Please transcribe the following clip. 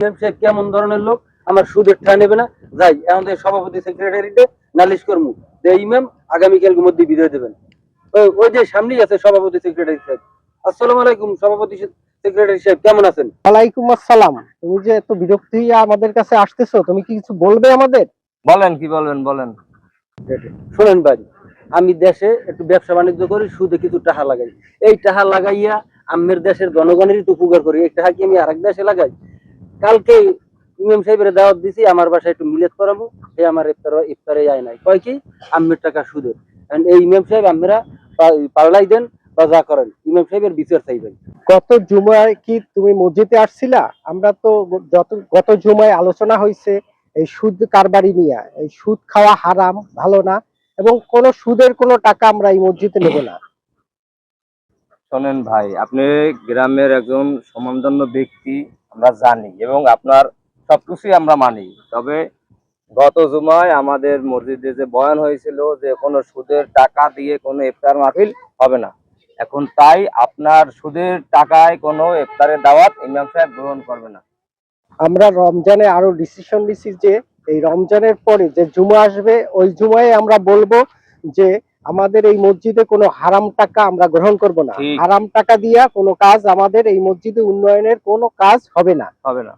সে কেমন ধরনের লোক, আমার সুদের ঠায় নেবে না। যাই এখন থেকে সভাপতি সেক্রেটারিতে নালিশ করমু যে ইমাম আগামীকালকের মধ্যে বিদায় দেবেন। ওই যে সামনেই আছে সভাপতি সেক্রেটারি সাহেব। আসসালামু আলাইকুম সভাপতি সেক্রেটারি সাহেব, কেমন আছেন? ওয়ালাইকুম আসসালাম। তুমি যে এত বিরক্তি হয়ে আমাদের কাছে আসতেছো, তুমি কি কিছু বলবে আমাদের? বলেন, কি বলবেন বলেন। শোনেন ভাই, আমি দেশে একটু ব্যবসা বাণিজ্য করি, সুদে কিছু টাকা লাগাই। এই টাকা লাগাইয়া আমের দেশের জনগণের একটু উপকার করি। এই টাকা কি আমি আরেক দেশে লাগাই? কালকে ইমাম সাহেবের দাওয়াত দিছি আমার বাসায় একটু মিলাদ করাবো। সে আমার ইফতারে যায় নাই, কয় কি আমের টাকা সুদের। এই ইমাম সাহেব আমরা পাল্লাই দেন বা যা করেন, ইমাম সাহেবের বিচার চাইবেন। গত জুমায় কি তুমি মসজিদে আসছিলা? আমরা তো গত জুমায় আলোচনা হয়েছে এই সুদ কারবারি নিয়ে। এই সুদ খাওয়া হারাম, ভালো না, এবং কোন সুদের কোনো টাকা আমরা এই মসজিদে নেব না। শোনেন ভাই, আপনি গ্রামের একজন সম্মানধন্য ব্যক্তি, আমরা জানি এবং আপনার সবকিছুই আমরা মানি। তবে গত জুমায় আমাদের মসজিদে যে বয়ান হয়েছিল যে কোনো সুদের টাকা দিয়ে কোনো ইফতার মাহফিল হবে না। এখন তাই আপনার সুদের টাকায় কোনো ইফতারের দাওয়াত ইমাম সাহেব গ্রহণ করবে না। আমরা রমজানে আরো ডিসিশন নিছি যে এই রমজানের পরে যে জুমা আসবে ওই জুমায় আমরা বলবো যে আমাদের এই মসজিদে কোনো হারাম টাকা আমরা গ্রহণ করব না। ঠিক। হারাম টাকা দিয়া কোনো কাজ আমাদের এই মসজিদে উন্নয়নের কোনো কাজ হবে না। হবে না।